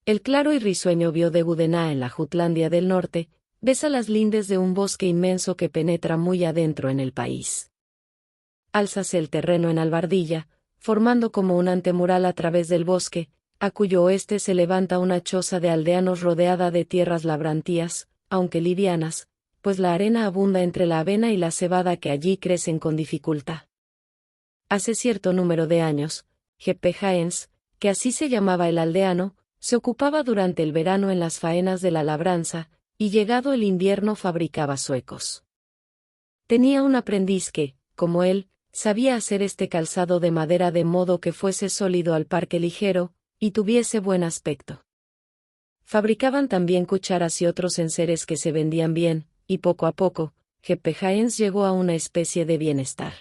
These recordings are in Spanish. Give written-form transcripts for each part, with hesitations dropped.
El claro y risueño vio de Gudena en la Jutlandia del norte, besa las lindes de un bosque inmenso que penetra muy adentro en el país. Álzase el terreno en albardilla, formando como un antemural a través del bosque, a cuyo oeste se levanta una choza de aldeanos rodeada de tierras labrantías, aunque livianas, pues la arena abunda entre la avena y la cebada que allí crecen con dificultad. Hace cierto número de años, Jeppe Jaens, que así se llamaba el aldeano, se ocupaba durante el verano en las faenas de la labranza, y llegado el invierno fabricaba zuecos. Tenía un aprendiz que, como él, sabía hacer este calzado de madera de modo que fuese sólido al par que ligero, y tuviese buen aspecto. Fabricaban también cucharas y otros enseres que se vendían bien, y poco a poco, Jeppe Jaens llegó a una especie de bienestar.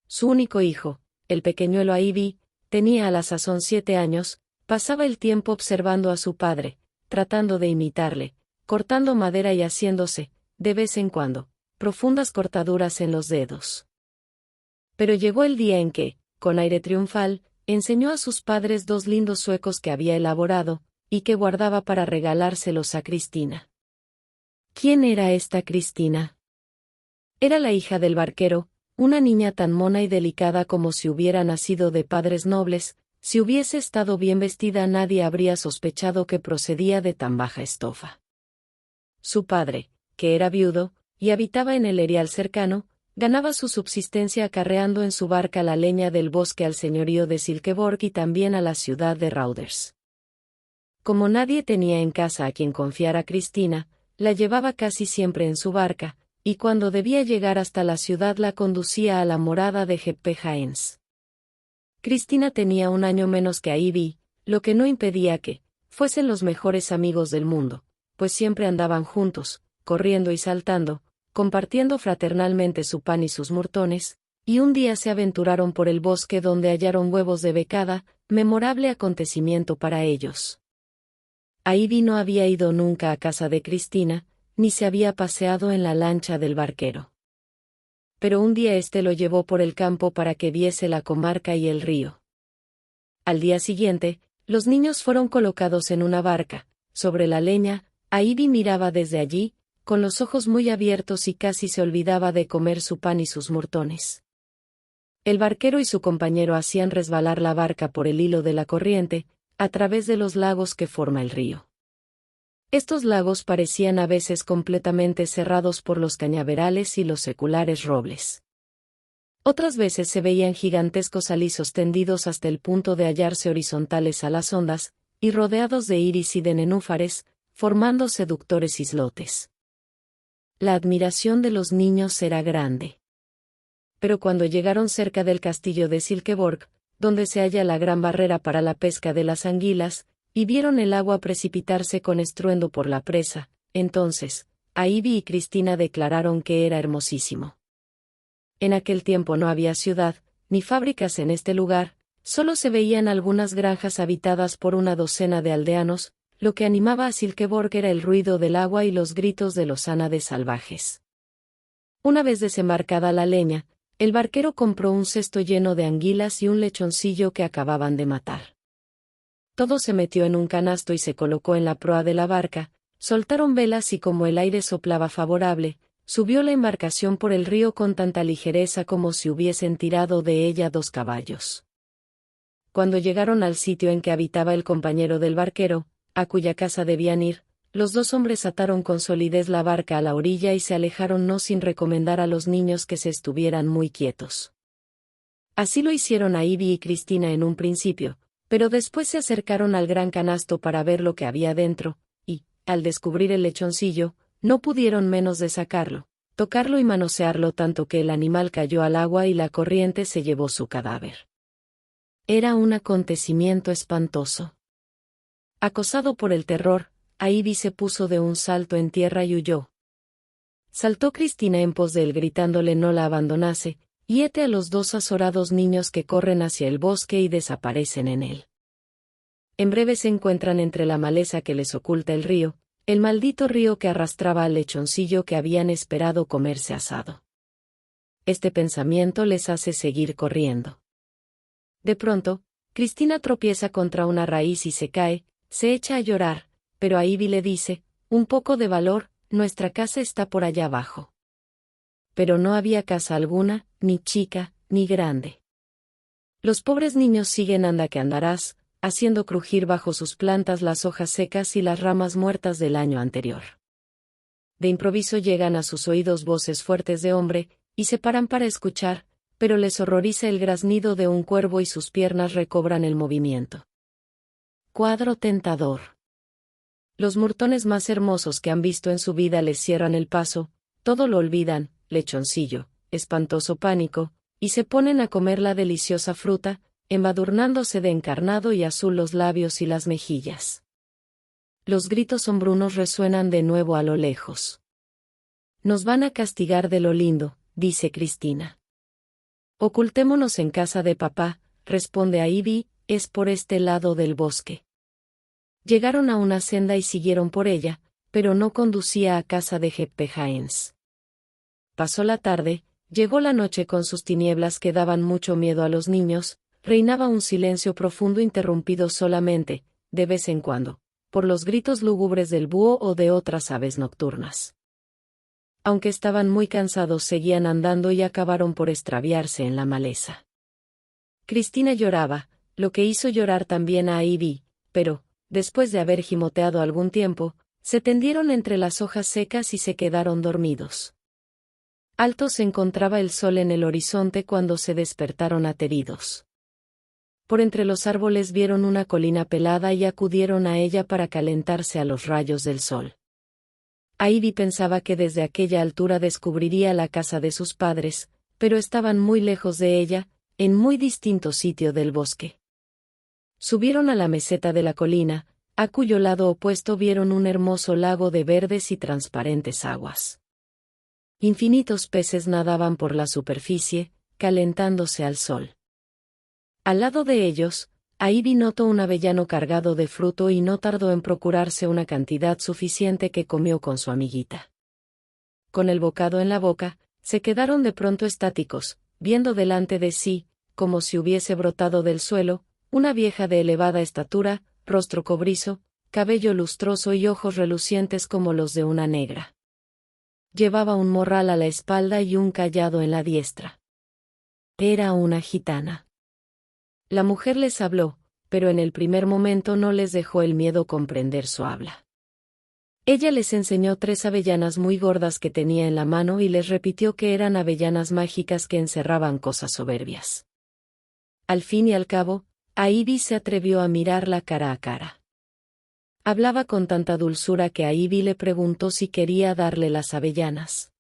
Su único hijo, el pequeñuelo Aivi, tenía a la sazón 7 años, pasaba el tiempo observando a su padre, tratando de imitarle, cortando madera y haciéndose, de vez en cuando, profundas cortaduras en los dedos. Pero llegó el día en que, con aire triunfal, enseñó a sus padres 2 lindos zuecos que había elaborado, y que guardaba para regalárselos a Cristina. ¿Quién era esta Cristina? Era la hija del barquero, una niña tan mona y delicada como si hubiera nacido de padres nobles. Si hubiese estado bien vestida nadie habría sospechado que procedía de tan baja estofa. Su padre, que era viudo, y habitaba en el erial cercano, ganaba su subsistencia acarreando en su barca la leña del bosque al señorío de Silkeborg y también a la ciudad de Rauders. Como nadie tenía en casa a quien confiar a Cristina, la llevaba casi siempre en su barca, y cuando debía llegar hasta la ciudad la conducía a la morada de Jeppe Jaens. Cristina tenía 1 año menos que Aivi, lo que no impedía que fuesen los mejores amigos del mundo, pues siempre andaban juntos, corriendo y saltando, compartiendo fraternalmente su pan y sus murtones, y un día se aventuraron por el bosque donde hallaron huevos de becada, memorable acontecimiento para ellos. Aivi no había ido nunca a casa de Cristina, ni se había paseado en la lancha del barquero. Pero un día éste lo llevó por el campo para que viese la comarca y el río. Al día siguiente, los niños fueron colocados en una barca, sobre la leña. Aivi miraba desde allí, con los ojos muy abiertos y casi se olvidaba de comer su pan y sus murtones. El barquero y su compañero hacían resbalar la barca por el hilo de la corriente, a través de los lagos que forma el río. Estos lagos parecían a veces completamente cerrados por los cañaverales y los seculares robles. Otras veces se veían gigantescos alisos tendidos hasta el punto de hallarse horizontales a las ondas, y rodeados de iris y de nenúfares, formando seductores islotes. La admiración de los niños era grande. Pero cuando llegaron cerca del castillo de Silkeborg, donde se halla la gran barrera para la pesca de las anguilas, y vieron el agua precipitarse con estruendo por la presa, entonces, Aivi y Cristina declararon que era hermosísimo. En aquel tiempo no había ciudad, ni fábricas en este lugar, solo se veían algunas granjas habitadas por 1 docena de aldeanos. Lo que animaba a Silkeborg era el ruido del agua y los gritos de los ánades salvajes. Una vez desembarcada la leña, el barquero compró un cesto lleno de anguilas y un lechoncillo que acababan de matar. Todo se metió en un canasto y se colocó en la proa de la barca, soltaron velas y como el aire soplaba favorable, subió la embarcación por el río con tanta ligereza como si hubiesen tirado de ella 2 caballos. Cuando llegaron al sitio en que habitaba el compañero del barquero, a cuya casa debían ir, los 2 hombres ataron con solidez la barca a la orilla y se alejaron no sin recomendar a los niños que se estuvieran muy quietos. Así lo hicieron Aivi y Cristina en un principio, pero después se acercaron al gran canasto para ver lo que había dentro, y, al descubrir el lechoncillo, no pudieron menos de sacarlo, tocarlo y manosearlo tanto que el animal cayó al agua y la corriente se llevó su cadáver. Era un acontecimiento espantoso. Acosado por el terror, Aivi se puso de un salto en tierra y huyó. Saltó Cristina en pos de él gritándole no la abandonase, y hete a los 2 azorados niños que corren hacia el bosque y desaparecen en él. En breve se encuentran entre la maleza que les oculta el maldito río que arrastraba al lechoncillo que habían esperado comerse asado. Este pensamiento les hace seguir corriendo. De pronto, Cristina tropieza contra una raíz y se cae, Se echa a llorar, pero a Ivy le dice, un poco de valor, nuestra casa está por allá abajo. Pero no había casa alguna, ni chica, ni grande. Los pobres niños siguen anda que andarás, haciendo crujir bajo sus plantas las hojas secas y las ramas muertas del año anterior. De improviso llegan a sus oídos voces fuertes de hombre, y se paran para escuchar, pero les horroriza el graznido de un cuervo y sus piernas recobran el movimiento. Cuadro tentador. Los murtones más hermosos que han visto en su vida les cierran el paso, todo lo olvidan, lechoncillo, espantoso pánico, y se ponen a comer la deliciosa fruta, embadurnándose de encarnado y azul los labios y las mejillas. Los gritos hombrunos resuenan de nuevo a lo lejos. Nos van a castigar de lo lindo, dice Cristina. Ocultémonos en casa de papá, responde a Ivy, es por este lado del bosque. Llegaron a una senda y siguieron por ella, pero no conducía a casa de Jeppe Jaens. Pasó la tarde, llegó la noche con sus tinieblas que daban mucho miedo a los niños, reinaba un silencio profundo interrumpido solamente, de vez en cuando, por los gritos lúgubres del búho o de otras aves nocturnas. Aunque estaban muy cansados seguían andando y acabaron por extraviarse en la maleza. Cristina lloraba, lo que hizo llorar también a Ivy, pero, después de haber gimoteado algún tiempo, se tendieron entre las hojas secas y se quedaron dormidos. Alto se encontraba el sol en el horizonte cuando se despertaron ateridos. Por entre los árboles vieron una colina pelada y acudieron a ella para calentarse a los rayos del sol. Ivy pensaba que desde aquella altura descubriría la casa de sus padres, pero estaban muy lejos de ella, en muy distinto sitio del bosque. Subieron a la meseta de la colina, a cuyo lado opuesto vieron un hermoso lago de verdes y transparentes aguas. Infinitos peces nadaban por la superficie, calentándose al sol. Al lado de ellos, Ivy notó un avellano cargado de fruto y no tardó en procurarse una cantidad suficiente que comió con su amiguita. Con el bocado en la boca, se quedaron de pronto estáticos, viendo delante de sí, como si hubiese brotado del suelo, una vieja de elevada estatura, rostro cobrizo, cabello lustroso y ojos relucientes como los de una negra. Llevaba un morral a la espalda y un cayado en la diestra. Era una gitana. La mujer les habló, pero en el primer momento no les dejó el miedo comprender su habla. Ella les enseñó 3 avellanas muy gordas que tenía en la mano y les repitió que eran avellanas mágicas que encerraban cosas soberbias. Al fin y al cabo, Ivy se atrevió a mirarla cara a cara. Hablaba con tanta dulzura que Ivy le preguntó si quería darle las avellanas.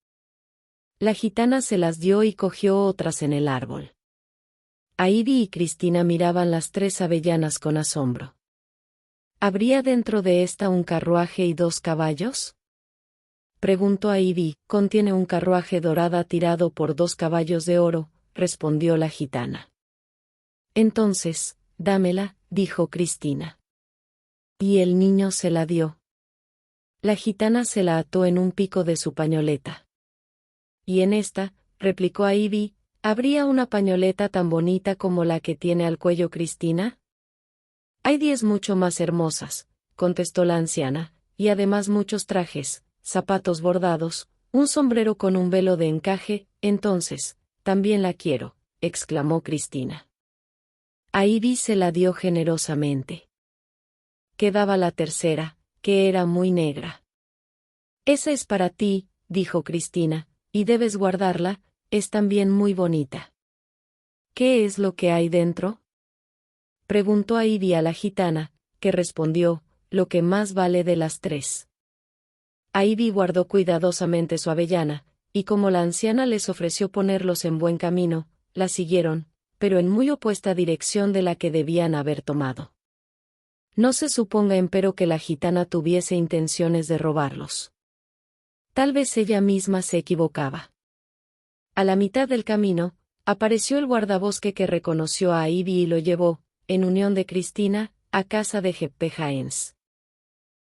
La gitana se las dio y cogió otras en el árbol. Ivy y Cristina miraban las 3 avellanas con asombro. ¿Habría dentro de esta un carruaje y 2 caballos? Preguntó Ivy. Contiene un carruaje dorada tirado por 2 caballos de oro, respondió la gitana. Entonces, dámela, dijo Cristina. Y el niño se la dio. La gitana se la ató en un pico de su pañoleta. Y en esta, replicó Ivy, ¿habría una pañoleta tan bonita como la que tiene al cuello Cristina? Hay 10 mucho más hermosas, contestó la anciana, y además muchos trajes, zapatos bordados, un sombrero con un velo de encaje, entonces, también la quiero, exclamó Cristina. Ivy se la dio generosamente. Quedaba la tercera, que era muy negra. Esa es para ti, dijo Cristina, y debes guardarla, es también muy bonita. ¿Qué es lo que hay dentro? Preguntó Ivy a la gitana, que respondió, lo que más vale de las 3. Ivy guardó cuidadosamente su avellana, y como la anciana les ofreció ponerlos en buen camino, la siguieron, pero en muy opuesta dirección de la que debían haber tomado. No se suponga empero que la gitana tuviese intenciones de robarlos. Tal vez ella misma se equivocaba. A la mitad del camino, apareció el guardabosque que reconoció a Ivy y lo llevó, en unión de Cristina, a casa de Jeppe Jaens.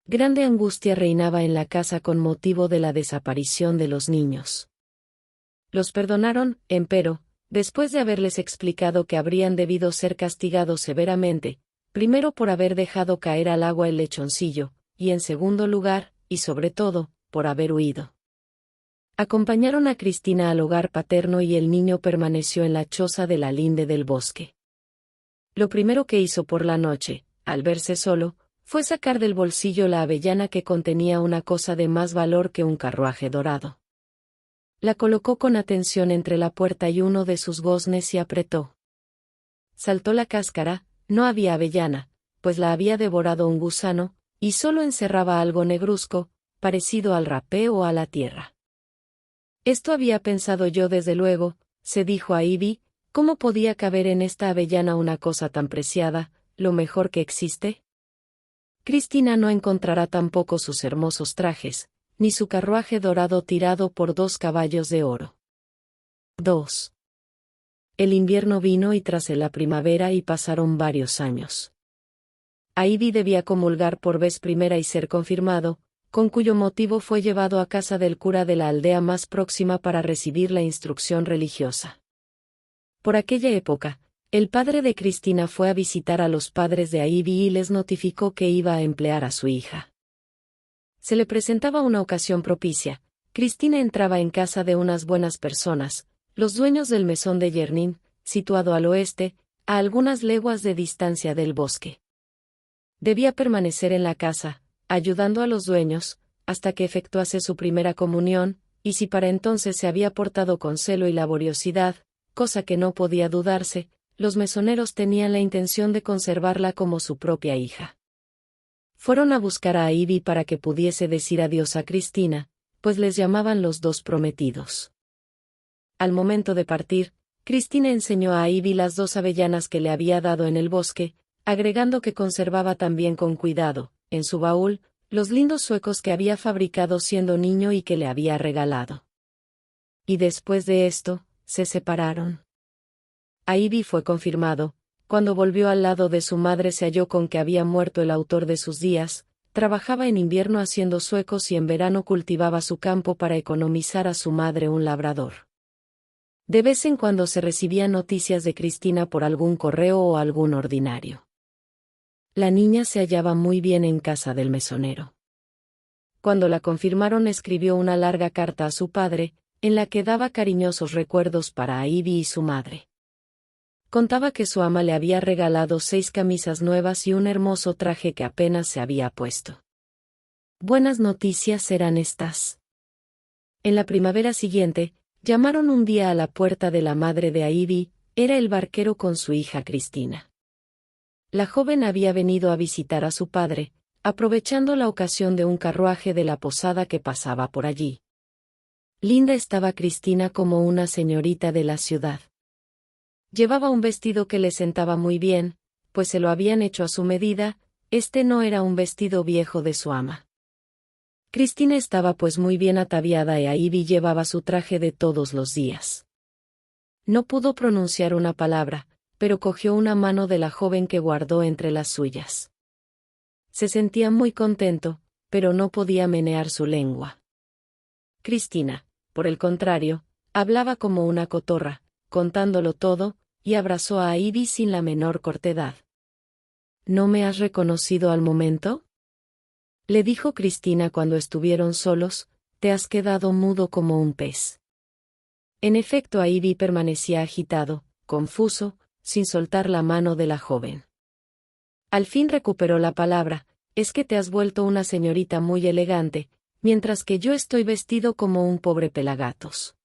Grande angustia reinaba en la casa con motivo de la desaparición de los niños. Los perdonaron, empero, después de haberles explicado que habrían debido ser castigados severamente, primero por haber dejado caer al agua el lechoncillo, y en segundo lugar, y sobre todo, por haber huido. Acompañaron a Cristina al hogar paterno y el niño permaneció en la choza de la linde del bosque. Lo primero que hizo por la noche, al verse solo, fue sacar del bolsillo la avellana que contenía una cosa de más valor que un carruaje dorado. La colocó con atención entre la puerta y uno de sus goznes y apretó. Saltó la cáscara, no había avellana, pues la había devorado un gusano, y solo encerraba algo negruzco, parecido al rapé o a la tierra. Esto había pensado yo desde luego, se dijo a Ivy, ¿cómo podía caber en esta avellana una cosa tan preciada, lo mejor que existe? Cristina no encontrará tampoco sus hermosos trajes, ni su carruaje dorado tirado por 2 caballos de oro. 2. El invierno vino y tras la primavera y pasaron varios años. A Ivy debía comulgar por vez primera y ser confirmado, con cuyo motivo fue llevado a casa del cura de la aldea más próxima para recibir la instrucción religiosa. Por aquella época, el padre de Cristina fue a visitar a los padres de Ivy y les notificó que iba a emplear a su hija. Se le presentaba una ocasión propicia. Cristina entraba en casa de unas buenas personas, los dueños del mesón de Yernin, situado al oeste, a algunas leguas de distancia del bosque. Debía permanecer en la casa, ayudando a los dueños, hasta que efectuase su primera comunión, y si para entonces se había portado con celo y laboriosidad, cosa que no podía dudarse, los mesoneros tenían la intención de conservarla como su propia hija. Fueron a buscar a Ivy para que pudiese decir adiós a Cristina, pues les llamaban los 2 prometidos. Al momento de partir, Cristina enseñó a Ivy las 2 avellanas que le había dado en el bosque, agregando que conservaba también con cuidado, en su baúl, los lindos zuecos que había fabricado siendo niño y que le había regalado. Y después de esto, se separaron. A Ivy fue confirmado. Cuando volvió al lado de su madre se halló con que había muerto el autor de sus días, trabajaba en invierno haciendo zuecos y en verano cultivaba su campo para economizar a su madre un labrador. De vez en cuando se recibían noticias de Cristina por algún correo o algún ordinario. La niña se hallaba muy bien en casa del mesonero. Cuando la confirmaron escribió una larga carta a su padre, en la que daba cariñosos recuerdos para Ivy y su madre. Contaba que su ama le había regalado 6 camisas nuevas y un hermoso traje que apenas se había puesto. Buenas noticias eran estas. En la primavera siguiente, llamaron un día a la puerta de la madre de Ivy, era el barquero con su hija Cristina. La joven había venido a visitar a su padre, aprovechando la ocasión de un carruaje de la posada que pasaba por allí. Linda estaba Cristina como una señorita de la ciudad. Llevaba un vestido que le sentaba muy bien, pues se lo habían hecho a su medida, este no era un vestido viejo de su ama. Cristina estaba pues muy bien ataviada y Ivy llevaba su traje de todos los días. No pudo pronunciar una palabra, pero cogió una mano de la joven que guardó entre las suyas. Se sentía muy contento, pero no podía menear su lengua. Cristina, por el contrario, hablaba como una cotorra, contándolo todo, y abrazó a Ivy sin la menor cortedad. ¿No me has reconocido al momento?, le dijo Cristina cuando estuvieron solos, te has quedado mudo como un pez. En efecto, Ivy permanecía agitado, confuso, sin soltar la mano de la joven. Al fin recuperó la palabra, es que te has vuelto una señorita muy elegante, mientras que yo estoy vestido como un pobre pelagatos.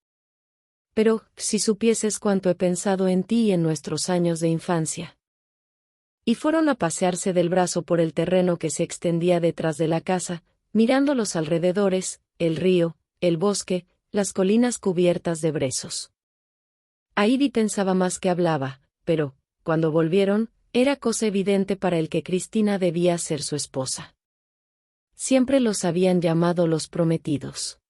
Pero, si supieses cuánto he pensado en ti y en nuestros años de infancia. Y fueron a pasearse del brazo por el terreno que se extendía detrás de la casa, mirando los alrededores, el río, el bosque, las colinas cubiertas de brezos. Ivy pensaba más que hablaba, pero, cuando volvieron, era cosa evidente para él que Cristina debía ser su esposa. Siempre los habían llamado los prometidos.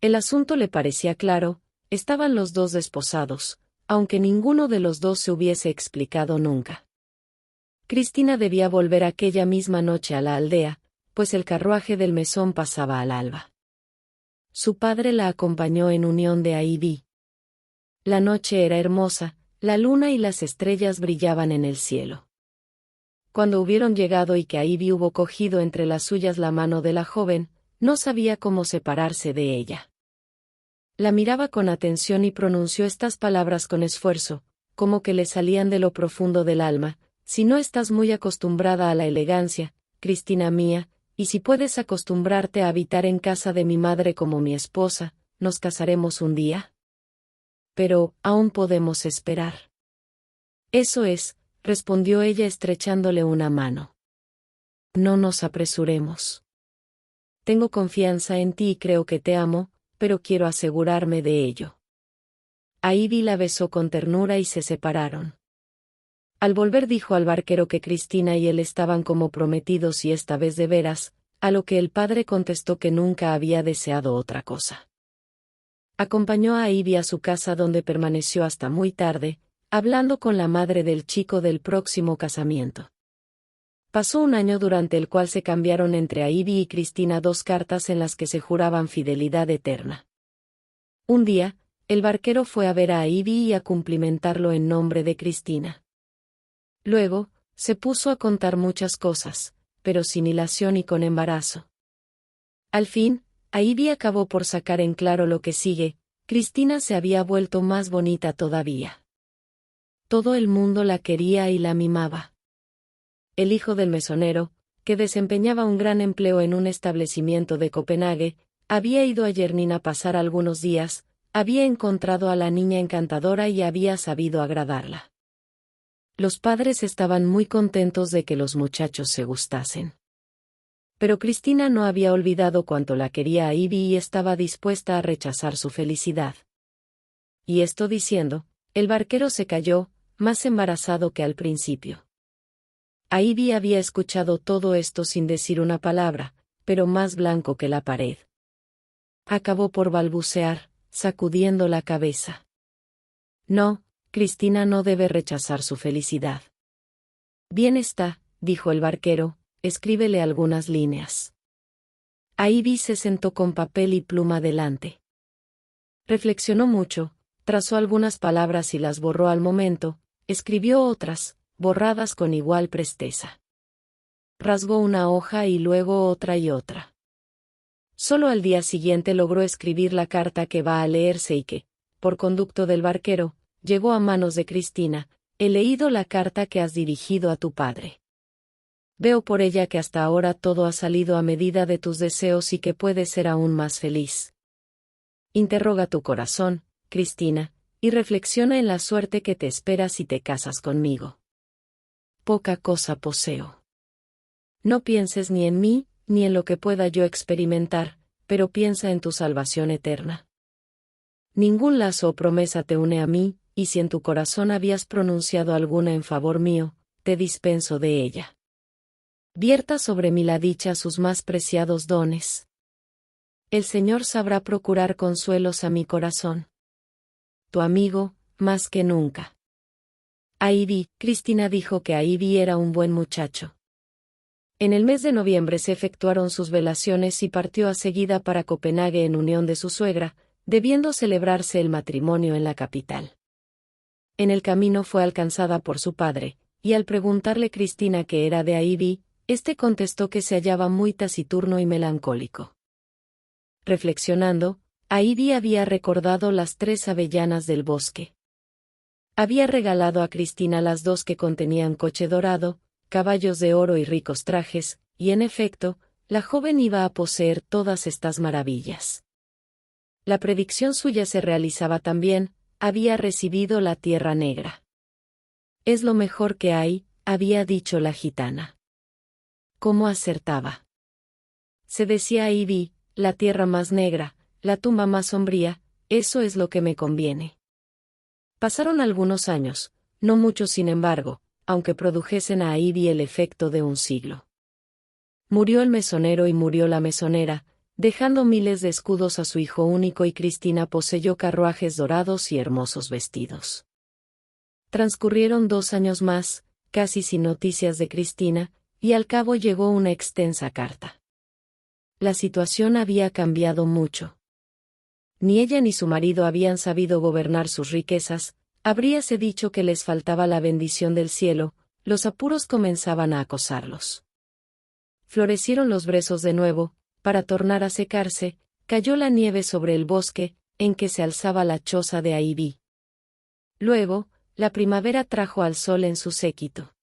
El asunto le parecía claro, estaban los 2 desposados, aunque ninguno de los 2 se hubiese explicado nunca. Cristina debía volver aquella misma noche a la aldea, pues el carruaje del mesón pasaba al alba. Su padre la acompañó en unión de Ivy. La noche era hermosa, la luna y las estrellas brillaban en el cielo. cuando hubieron llegado y que Ivy hubo cogido entre las suyas la mano de la joven, no sabía cómo separarse de ella. La miraba con atención y pronunció estas palabras con esfuerzo, como que le salían de lo profundo del alma: si no estás muy acostumbrada a la elegancia, Cristina mía, y si puedes acostumbrarte a habitar en casa de mi madre como mi esposa, ¿nos casaremos un día? Pero, aún podemos esperar. Eso es, respondió ella estrechándole una mano. No nos apresuremos. Tengo confianza en ti y creo que te amo, pero quiero asegurarme de ello. Ivy la besó con ternura y se separaron. Al volver dijo al barquero que Cristina y él estaban como prometidos y esta vez de veras, a lo que el padre contestó que nunca había deseado otra cosa. Acompañó a Ivy a su casa donde permaneció hasta muy tarde, hablando con la madre del chico del próximo casamiento. Pasó un año durante el cual se cambiaron entre Ivy y Cristina 2 cartas en las que se juraban fidelidad eterna. Un día, el barquero fue a ver a Ivy y a cumplimentarlo en nombre de Cristina. Luego, se puso a contar muchas cosas, pero sin hilación y con embarazo. Al fin, Ivy acabó por sacar en claro lo que sigue: Cristina se había vuelto más bonita todavía. Todo el mundo la quería y la mimaba. El hijo del mesonero, que desempeñaba un gran empleo en un establecimiento de Copenhague, había ido a Yernin a pasar algunos días, había encontrado a la niña encantadora y había sabido agradarla. Los padres estaban muy contentos de que los muchachos se gustasen. Pero Cristina no había olvidado cuánto la quería a Ivy y estaba dispuesta a rechazar su felicidad. Y esto diciendo, el barquero se calló, más embarazado que al principio. Ivy había escuchado todo esto sin decir una palabra, pero más blanco que la pared. Acabó por balbucear, sacudiendo la cabeza. No, Cristina no debe rechazar su felicidad. Bien está, dijo el barquero, escríbele algunas líneas. Ivy se sentó con papel y pluma delante. Reflexionó mucho, trazó algunas palabras y las borró al momento, escribió otras, borradas con igual presteza. Rasgó una hoja y luego otra y otra. Solo al día siguiente logró escribir la carta que va a leerse y que, por conducto del barquero, llegó a manos de Cristina: he leído la carta que has dirigido a tu padre. Veo por ella que hasta ahora todo ha salido a medida de tus deseos y que puedes ser aún más feliz. Interroga tu corazón, Cristina, y reflexiona en la suerte que te espera si te casas conmigo. Poca cosa poseo. No pienses ni en mí, ni en lo que pueda yo experimentar, pero piensa en tu salvación eterna. Ningún lazo o promesa te une a mí, y si en tu corazón habías pronunciado alguna en favor mío, te dispenso de ella. Vierta sobre mí la dicha sus más preciados dones. El Señor sabrá procurar consuelos a mi corazón. Tu amigo, más que nunca. Ivy. Cristina dijo que Ivy era un buen muchacho. En el mes de noviembre se efectuaron sus velaciones y partió a seguida para Copenhague en unión de su suegra, debiendo celebrarse el matrimonio en la capital. En el camino fue alcanzada por su padre, y al preguntarle Cristina qué era de Ivy, este contestó que se hallaba muy taciturno y melancólico. Reflexionando, Ivy había recordado las 3 avellanas del bosque. Había regalado a Cristina las 2 que contenían coche dorado, caballos de oro y ricos trajes, y en efecto, la joven iba a poseer todas estas maravillas. La predicción suya se realizaba también: había recibido la tierra negra. Es lo mejor que hay, había dicho la gitana. ¿Cómo acertaba? Se decía Ivy: la tierra más negra, la tumba más sombría, eso es lo que me conviene. Pasaron algunos años, no muchos sin embargo, aunque produjesen a Ivy el efecto de un siglo. Murió el mesonero y murió la mesonera, dejando miles de escudos a su hijo único, y Cristina poseyó carruajes dorados y hermosos vestidos. Transcurrieron 2 años más, casi sin noticias de Cristina, y al cabo llegó una extensa carta. La situación había cambiado mucho. Ni ella ni su marido habían sabido gobernar sus riquezas, habríase dicho que les faltaba la bendición del cielo, los apuros comenzaban a acosarlos. Florecieron los brezos de nuevo, para tornar a secarse, cayó la nieve sobre el bosque, en que se alzaba la choza de Ivy. Luego, la primavera trajo al sol en su séquito.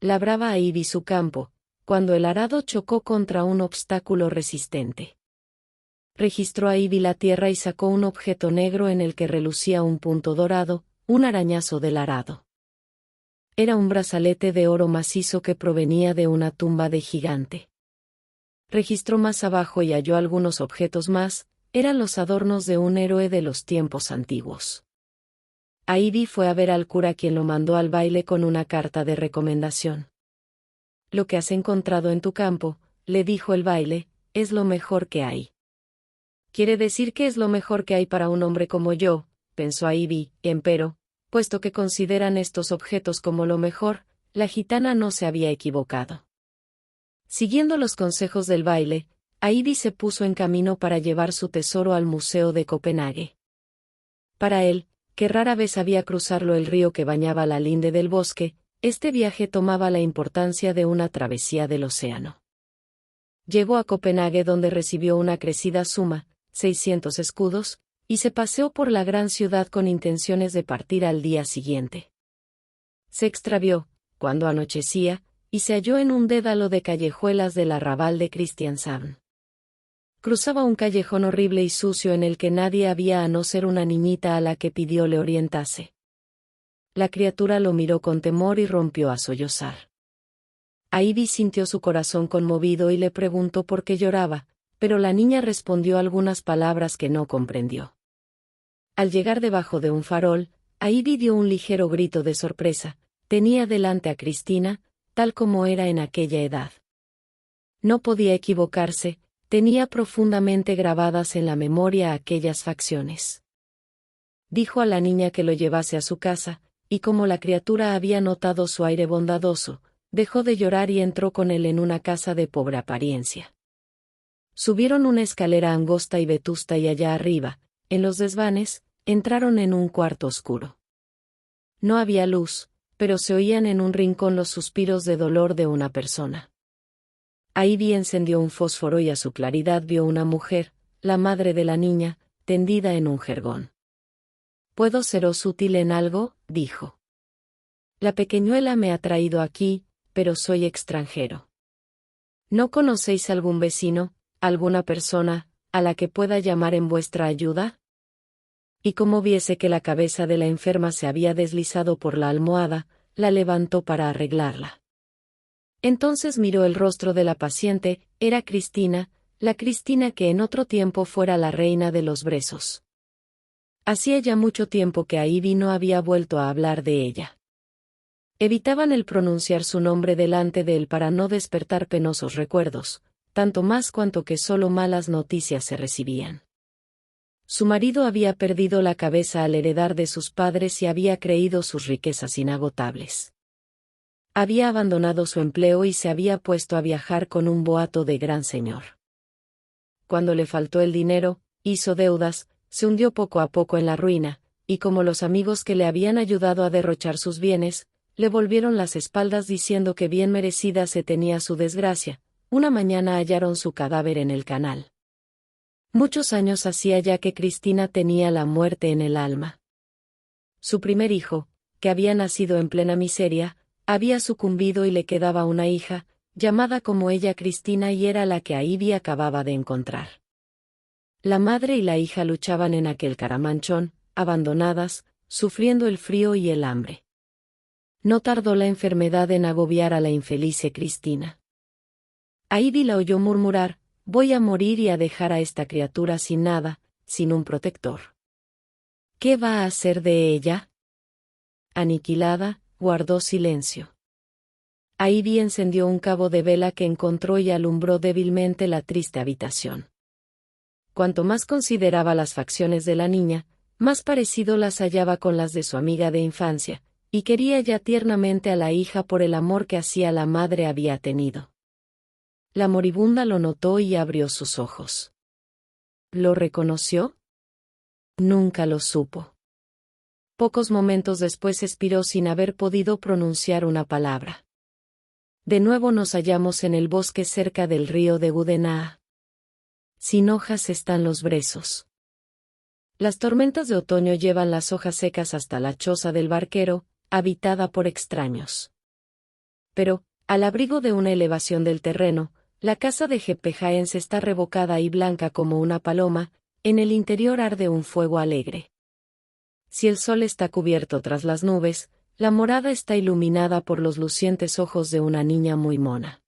Labraba Ivy su campo, cuando el arado chocó contra un obstáculo resistente. Registró Ivy la tierra y sacó un objeto negro en el que relucía un punto dorado, un arañazo del arado. Era un brazalete de oro macizo que provenía de una tumba de gigante. Registró más abajo y halló algunos objetos más, eran los adornos de un héroe de los tiempos antiguos. Ivy fue a ver al cura, quien lo mandó al baile con una carta de recomendación. Lo que has encontrado en tu campo, le dijo el baile, es lo mejor que hay. Quiere decir que es lo mejor que hay para un hombre como yo, pensó Ivy, empero, puesto que consideran estos objetos como lo mejor, la gitana no se había equivocado. Siguiendo los consejos del baile, Ivy se puso en camino para llevar su tesoro al Museo de Copenhague. Para él, que rara vez había cruzarlo el río que bañaba la linde del bosque, este viaje tomaba la importancia de una travesía del océano. Llegó a Copenhague, donde recibió una crecida suma, 600 escudos, y se paseó por la gran ciudad con intenciones de partir al día siguiente. Se extravió, cuando anochecía, y se halló en un dédalo de callejuelas del arrabal de Kristiansand. Cruzaba un callejón horrible y sucio en el que nadie había a no ser una niñita a la que pidió le orientase. La criatura lo miró con temor y rompió a sollozar. Ivy sintió su corazón conmovido y le preguntó por qué lloraba, pero la niña respondió algunas palabras que no comprendió. Al llegar debajo de un farol, Ivy dio un ligero grito de sorpresa. Tenía delante a Cristina, tal como era en aquella edad. No podía equivocarse, tenía profundamente grabadas en la memoria aquellas facciones. Dijo a la niña que lo llevase a su casa, y como la criatura había notado su aire bondadoso, dejó de llorar y entró con él en una casa de pobre apariencia. Subieron una escalera angosta y vetusta y allá arriba, en los desvanes, entraron en un cuarto oscuro. No había luz, pero se oían en un rincón los suspiros de dolor de una persona. Ivy encendió un fósforo y a su claridad vio una mujer, la madre de la niña, tendida en un jergón. «¿Puedo seros útil en algo?», dijo. «La pequeñuela me ha traído aquí, pero soy extranjero. ¿No conocéis algún vecino, alguna persona, a la que pueda llamar en vuestra ayuda?». Y como viese que la cabeza de la enferma se había deslizado por la almohada, la levantó para arreglarla. Entonces miró el rostro de la paciente, era Cristina, la Cristina que en otro tiempo fuera la reina de los brezos. Hacía ya mucho tiempo que Ivy no había vuelto a hablar de ella. Evitaban el pronunciar su nombre delante de él para no despertar penosos recuerdos, tanto más cuanto que solo malas noticias se recibían. Su marido había perdido la cabeza al heredar de sus padres y había creído sus riquezas inagotables. Había abandonado su empleo y se había puesto a viajar con un boato de gran señor. Cuando le faltó el dinero, hizo deudas, se hundió poco a poco en la ruina, y como los amigos que le habían ayudado a derrochar sus bienes, le volvieron las espaldas diciendo que bien merecida se tenía su desgracia, una mañana hallaron su cadáver en el canal. Muchos años hacía ya que Cristina tenía la muerte en el alma. Su primer hijo, que había nacido en plena miseria, había sucumbido y le quedaba una hija, llamada como ella Cristina, y era la que Ivy acababa de encontrar. La madre y la hija luchaban en aquel Caramanchón, abandonadas, sufriendo el frío y el hambre. No tardó la enfermedad en agobiar a la infeliz Cristina. Ivy la oyó murmurar: «Voy a morir y a dejar a esta criatura sin nada, sin un protector. ¿Qué va a hacer de ella?». Aniquilada, guardó silencio. Ivy encendió un cabo de vela que encontró y alumbró débilmente la triste habitación. Cuanto más consideraba las facciones de la niña, más parecido las hallaba con las de su amiga de infancia, y quería ya tiernamente a la hija por el amor que hacia la madre había tenido. La moribunda lo notó y abrió sus ojos. ¿Lo reconoció? Nunca lo supo. pocos momentos después expiró sin haber podido pronunciar una palabra. De nuevo nos hallamos en el bosque cerca del río de Gudenaa. Sin hojas están los brezos. Las tormentas de otoño llevan las hojas secas hasta la choza del barquero, habitada por extraños. Pero, al abrigo de una elevación del terreno, la casa de Jeppe Jaens está revocada y blanca como una paloma, en el interior arde un fuego alegre. Si el sol está cubierto tras las nubes, la morada está iluminada por los lucientes ojos de una niña muy mona.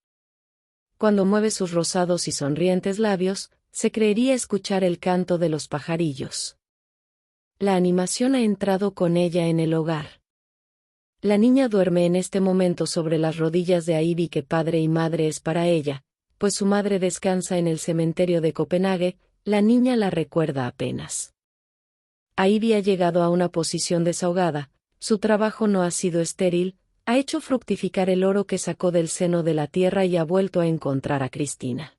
Cuando mueve sus rosados y sonrientes labios, se creería escuchar el canto de los pajarillos. La animación ha entrado con ella en el hogar. La niña duerme en este momento sobre las rodillas de Ivy, que padre y madre es para ella, pues su madre descansa en el cementerio de Copenhague. La niña la recuerda apenas. Ivy ha llegado a una posición desahogada, su trabajo no ha sido estéril, ha hecho fructificar el oro que sacó del seno de la tierra y ha vuelto a encontrar a Cristina.